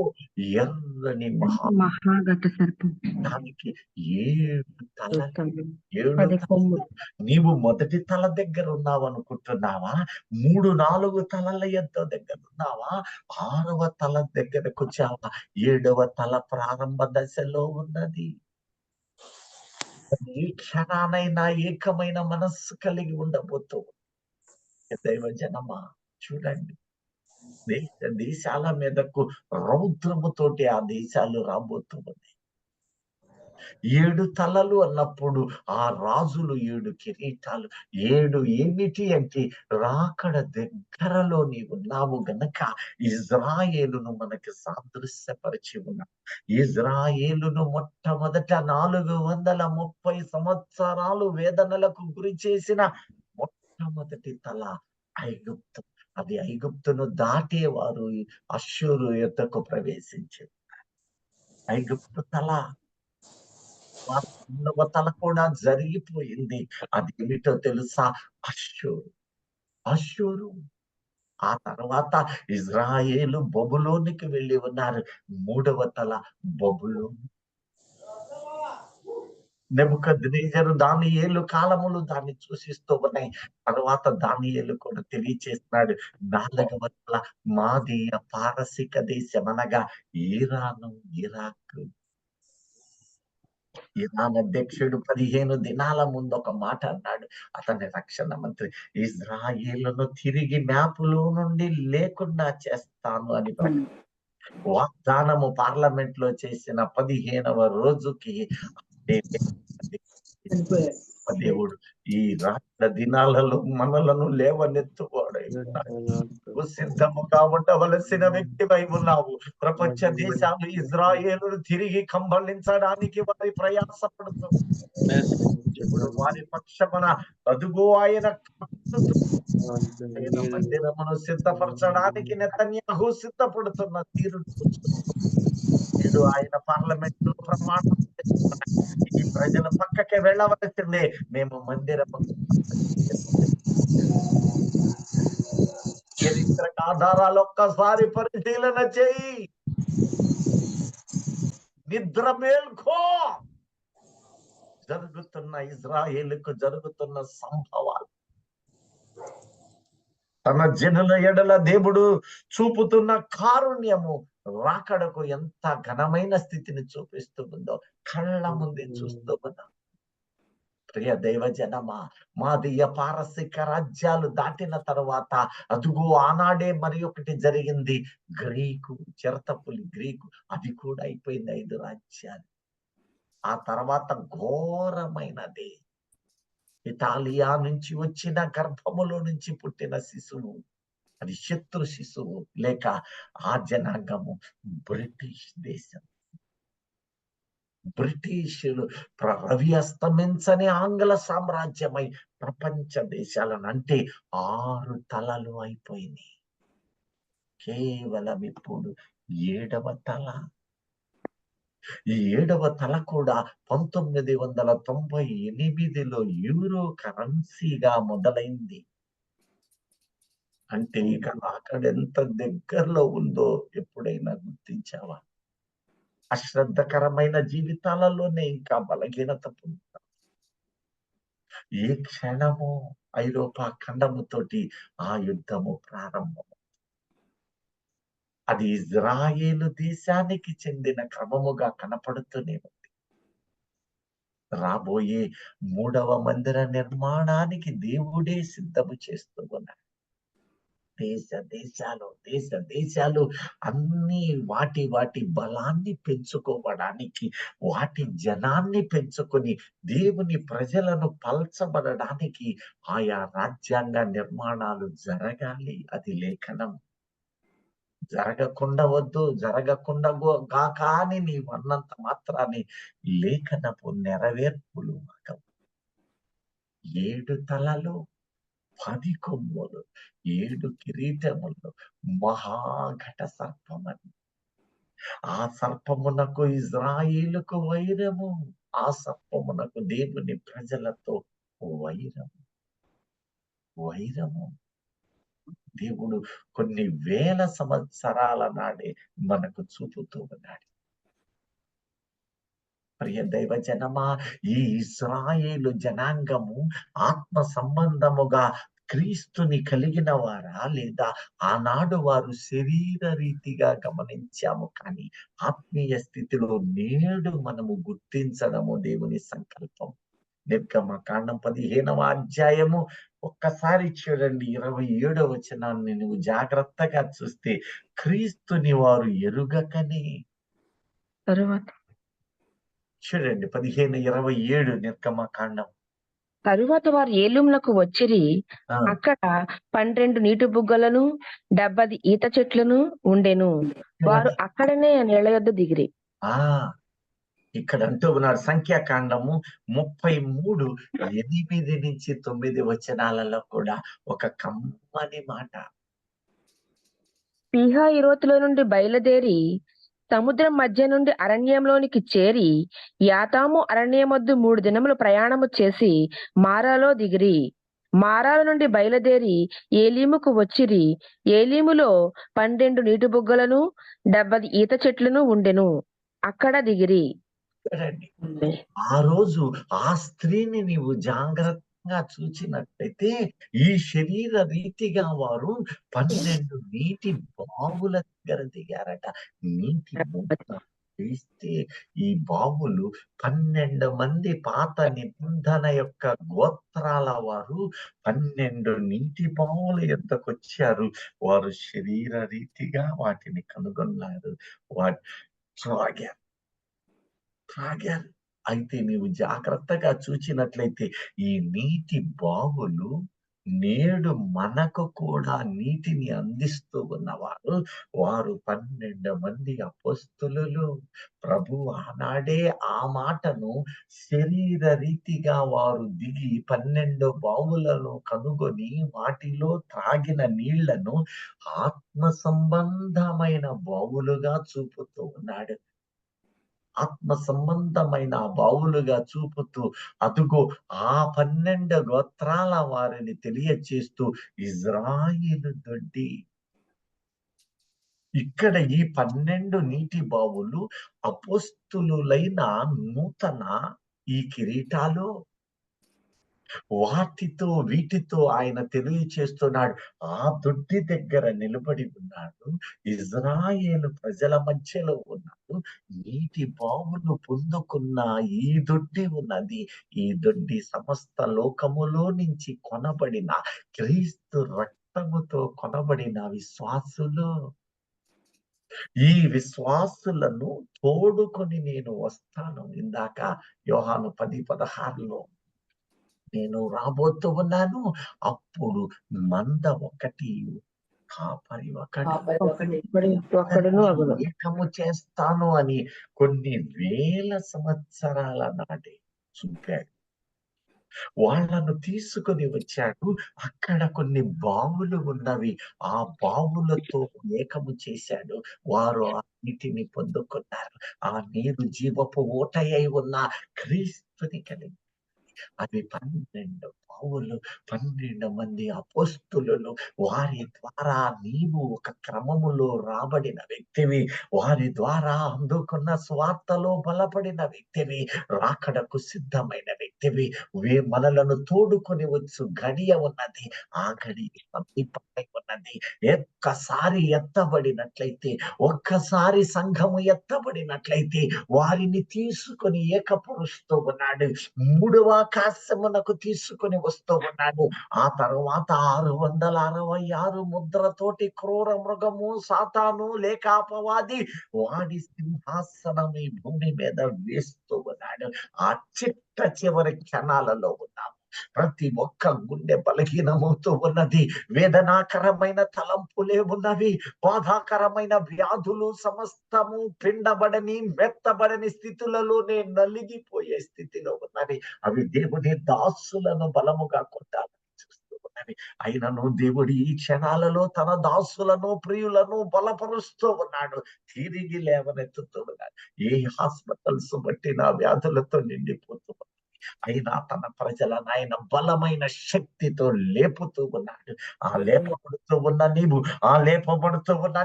ఎర్రని మహాఘట సర్పం, దానికి 7 తలలు, 10 కొమ్ములు. నీవు మొదటి తల దగ్గర ఉన్నావు అనుకుంటున్నావా? 3-4 తలల దగ్గర ఉన్నావా? 6వ తల దగ్గరకు వచ్చావా? 7వ తల ప్రారంభ దశలో ఉన్నది. ఏ క్షణానైనా ఏకమైన మనస్సు కలిగి ఉండబోతూ దైవ జనమా చూడండి. దేశాల మీదకు రౌద్రముతోటి ఆ దేశాలు రాబోతూ ఉన్నాయి. 7 తలలు అన్నప్పుడు ఆ రాజులు 7 కిరీటాలు. 7 ఏమిటి అంటే రాకడ దగ్గరలో నీవు ఉన్నావు గనక ఇజ్రాయేలును మనకి సాదృశ్యపరిచి ఉన్నావు. ఇజ్రాయేలును మొట్టమొదట 430 సంవత్సరాలు వేదనలకు గురి చేసిన మొట్టమొదటి తల ఐగుప్తు. అది ఐగుప్తును దాటేవారు అష్షూరు యొద్దకు ప్రవేశించారు. ఐగుప్తు తల, 9వ తల కూడా జరిగిపోయింది. అది ఏమిటో తెలుసా? అష్షూరు. ఆ తర్వాత ఇజ్రాయేలు బబులోనికి వెళ్ళి ఉన్నారు. 3వ తల బబులోను. నెబుకద్నెజరు దానియేలు కాలములు దాన్ని సూచిస్తూ ఉన్నాయి. తర్వాత దానియేలు కూడా తెలియచేస్తున్నాడు. 4వ తల మాదీయ పారసిక దేశం అనగా ఇరాను, ఇరాక్. ఇరాన్ అధ్యక్షుడు 15 దినాల ముందు ఒక మాట అన్నాడు. అతని రక్షణ మంత్రి, ఇజ్రాయేలును తిరిగి మ్యాపులో నుండి లేకుండా చేస్తాను అని వాగ్దానము పార్లమెంట్ లో చేసిన 15వ రోజుకి దేవుడు ఈ రాత్రి దినాలలో మనలను లేవనెత్తువాడై ఉన్నాడు. సిద్ధముగా ఉండవలసిన వ్యక్తివై ఉన్నావు. ప్రపంచ దేశాలు ఇజ్రాయేలును తిరిగి కంబళించడానికి వారి ప్రయాసపడుతున్నారు. ఇప్పుడు వారి పక్షమున అదుగో ఆయన మందిరమును సిద్ధపరచడానికి నెతన్యాహు సిద్ధపడుతున్న తీరు నేడు ఆయన పార్లమెంట్ లో ప్రమాణం ఈ ప్రజల పక్కకే వెళ్ళవలసిందే. మేము మందిరము చరిత్రక ఆధారాలు ఒక్కసారి పరిశీలన చేయి. నిద్ర మేల్కో. జరుగుతున్న ఇజ్రాయేలుకు జరుగుతున్న సంభవాలు, తన జనుల ఎడల దేవుడు చూపుతున్న కారుణ్యము రాకడకు ఎంత ఘనమైన స్థితిని చూపిస్తూ ఉందో కళ్ళ ముందే చూస్తూ ఉన్నాం. ప్రియ దైవజనమా, మాదీయ పారసిక రాజ్యాలు దాటిన తరువాత అదుగో ఆనాడే మరి ఒకటి జరిగింది. గ్రీకు చిరతపులి గ్రీకు, అది కూడా అయిపోయింది 5 రాజ్యాలు. ఆ తర్వాత ఘోరమైనది ఇటాలియా నుంచి వచ్చిన గర్భములో నుంచి పుట్టిన శిశువు, అది శత్రు శిశువు లేక ఆ జనాంగము బ్రిటిష్ దేశం. బ్రిటిషులు రవి అస్తమించని ఆంగ్ల సామ్రాజ్యమై ప్రపంచ దేశాలను అంటే 6 తలలు అయిపోయినాయి. కేవలం ఇప్పుడు 7వ తల. ఈ 7వ తల కూడా 1998లో యూరో కరెన్సీగా మొదలైంది. అంటే ఇక అక్కడ ఎంత దగ్గరలో ఉందో ఎప్పుడైనా గుర్తించావా? అశ్రద్ధకరమైన జీవితాలలోనే ఇంకా బలహీనత పొందుతాం. ఏ క్షణము ఐరోపా ఖండముతోటి ఆ యుద్ధము ప్రారంభం. అది ఇజ్రాయేలు దేశానికి చెందిన క్రమముగా కనపడుతూనే ఉంది. రాబోయే 3వ మందిర నిర్మాణానికి దేవుడే సిద్ధము చేస్తూ ఉన్నాడు. దేశ దేశాలు అన్ని వాటి బలాన్ని పెంచుకోవడానికి, వాటి జనాన్ని పెంచుకొని దేవుని ప్రజలను పల్చబడడానికి ఆయా రాజ్యాంగ నిర్మాణాలు జరగాలి. అది లేఖనం. జరగకుండా గాక అని నీవు అన్నంత మాత్రాన్ని లేఖనపు నెరవేర్పులు మాకవు. 7 తలలు, 10 కొమ్ములు, 7 కిరీటములు, మహాఘట సర్పమని. ఆ సర్పమునకు ఇజ్రాయేలుకు వైరము, ఆ సర్పమునకు దేవుని ప్రజలతో వైరము. దేవుడు కొన్ని వేల సంవత్సరాల నాడే మనకు చూపుతూ ఉన్నాడు. ప్రియ దైవ జనమా, ఈ ఇశ్రాయేలు జనాంగము ఆత్మ సంబంధముగా క్రీస్తుని కలిగిన వారా, లేదా ఆనాడు వారు శరీర రీతిగా గమనించాము, కానీ ఆత్మీయ స్థితిలో నేడు మనము గుర్తించడము దేవుని సంకల్పం. నిర్గమకాండం 15వ అధ్యాయము ఒక్కసారి చూడండి, 27వ వచనాన్ని నువ్వు జాగ్రత్తగా చూస్తే, క్రీస్తుని వారు ఎరుగకనే. తరువాత చూడండి 15:27 నిర్గమకాండం. తరువాత వారు ఏలూమునకు వచ్చిరి. ఆ, అక్కడ 12 నీటి బుగ్గలను 70 ఈత చెట్లను ఉండెను. వారు అక్కడనే నీళ్ల యొద్ద దిగిరి. ఇక్కడ అంటూ ఉన్నాడు సంఖ్యాకాండము 33:8-9 వచనాలలో కూడా ఒక కమ్మని మాట. పీహహీరోతులో నుండి బయలుదేరి సముద్రం మధ్య నుండి అరణ్యంలోనికి చేరి యాతాము అరణ్యమొద్దు 3 దినములు ప్రయాణము చేసి మారాలో దిగిరి. మారాల నుండి బయలుదేరి ఏలీముకు వచ్చిరి. ఏలీములో 12 నీటి బుగ్గలను 70 ఈత చెట్లను ఉండెను. అక్కడ దిగిరి. ఆ రోజు ఆ స్త్రీని నీవు జాగ్రత్తగా చూచినట్లయితే, ఈ శరీర రీతిగా వారు 12 నీటి బావుల దగ్గర దిగారట. నీటి తీస్తే ఈ బావులు 12 మంది పాత నిబంధన యొక్క గోత్రాల వారు 12 నీటి బావుల యొద్దకొచ్చారు. వారు శరీర రీతిగా వాటిని కనుగొన్నారు. త్రాగారు. అయితే నీవు జాగ్రత్తగా చూచినట్లయితే ఈ నీటి బావులు నేడు మనకు కూడా నీటిని అందిస్తూ ఉన్నవారు. వారు 12 మంది అపోస్తలులు. ప్రభు ఆనాడే ఆ మాటను శరీర రీతిగా వారు దిగి 12 బావులను కనుగొని వాటిలో త్రాగిన నీళ్లను ఆత్మ సంబంధమైన బావులుగా చూపుతూ ఉన్నాడు. ఆత్మ సంబంధమైన బావులుగా చూపుతూ అదుగో ఆ 12 గోత్రాల వారిని తెలియచేస్తూ ఇజ్రాయేలు దొడ్డి. ఇక్కడ ఈ 12 నీటి బావులు అపోస్తులులైన నూతన ఈ కిరీటాలు. వాటితో వీటితో ఆయన తెలియచేస్తున్నాడు. ఆ దొడ్డి దగ్గర నిలబడి ఉన్నాడు. ఇజ్రాయేలు ప్రజల మధ్యలో ఉన్నాడు. నీటి బావులు పొందుకున్న ఈ దొడ్డి ఉన్నది. ఈ దొడ్డి సమస్త లోకములో నుంచి కొనబడిన క్రీస్తు రక్తముతో కొనబడిన విశ్వాసులు. ఈ విశ్వాసులను తోడుకొని నేను వస్తాను. ఇందాక యోహాను 10:16లో నేను రాబోతూ ఉన్నాను. అప్పుడు మంద ఒకటి, కాపరి ఒక్కడును అగును. ఏకము చేస్తాను అని కొన్ని వేల సంవత్సరాల నాటి చూపాడు. వాళ్ళను తీసుకొని వచ్చాడు. అక్కడ కొన్ని బావులు ఉన్నవి. ఆ బావులతో ఏకము చేశాడు. వారు ఆ నీటిని పొందుకున్నారు. ఆ నీరు జీవపు ఊటయై ఉన్న క్రీస్తుని కలిగి అవి 12 బావులు, 12 మంది అపోస్తులు. వారి ద్వారా నీవు ఒక క్రమములో రాబడిన వ్యక్తివి. వారి ద్వారా అందుకున్న స్వార్థలో బలపడిన వ్యక్తివి. రాకడకు సిద్ధమైన వ్యక్తివి. మనలను తోడుకొని వచ్చు గడియ ఉన్నది. ఆ గడియ సమీపమై ఉన్నది. ఒక్కసారి ఎత్తబడినట్లయితే, ఒక్కసారి సంఘము ఎత్తబడినట్లయితే వారిని తీసుకొని ఏకపరుస్తూ ఉన్నాడు. మూడవ ఆకాశమునకు తీసుకొని వస్తూ ఉన్నాడు. ఆ తర్వాత 666 ముద్రతోటి క్రూర మృగము, సాతాను లేక అపవాది వాడి సింహాసనం ఈ భూమి మీద వేస్తూ ఉన్నాడు. ఆ చిట్ట చివరి క్షణాలలో ఉన్నాము. ప్రతి ఒక్క గుండె బలహీనమవుతూ ఉన్నది. వేదనాకరమైన తలంపులే ఉన్నవి. బాధాకరమైన వ్యాధులు సమస్తము పిండబడని, మెత్తబడని స్థితులలోనే నలిగిపోయే స్థితిలో ఉన్నవి. అవి దేవుని దాసులను బలముగా కొట్టాలని చూస్తూ ఉన్నవి. అయినను దేవుడు ఈ క్షణాలలో తన దాసులను, ప్రియులను బలపరుస్తూ ఉన్నాడు. తిరిగి లేవనెత్తుతూ ఉన్నాడు. ఏ హాస్పిటల్స్ బట్టి నా వ్యాధులతో నిండిపోతూ అయినా తన ప్రజలను ఆయన బలమైన శక్తితో లేపుతూ ఉన్నాడు. ఆ లేపబడుతూ ఉన్న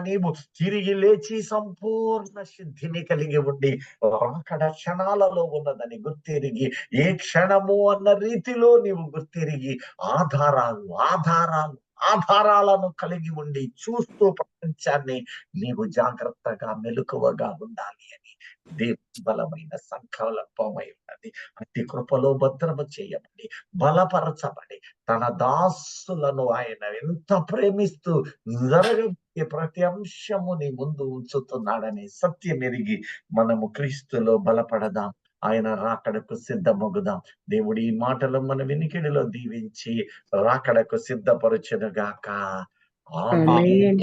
నీవు తిరిగి లేచి సంపూర్ణ సిద్ధిని కలిగి ఉండి అక్కడ క్షణాలలో ఉన్నదని గుర్తిరిగి, ఏ క్షణము అన్న రీతిలో నీవు గుర్తిరిగి ఆధారాలను కలిగి ఉండి చూస్తూ ప్రపంచాన్ని నీవు జాగ్రత్తగా మెలకువగా ఉండాలి అని దేవుని బలమైన సంకల్పమై ఉన్నది. అట్టి కృపలో భద్రము చేయబడి, బలపరచబడి, తన దాసులను ఆయన ఎంత ప్రేమిస్తూ జరగబోయే ప్రతి అంశము నీ ముందు ఉంచుతున్నాడని సత్యం ఎరిగి మనము క్రీస్తులో బలపడదాం. ఆయన రాకడకు సిద్ధమగుదాం. దేవుడి ఈ మాటలు మన వినికిడిలో దీవించి రాకడకు సిద్ధపరచునుగాక. ఆమేన్.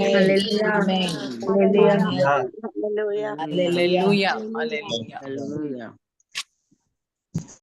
హల్లెలూయా.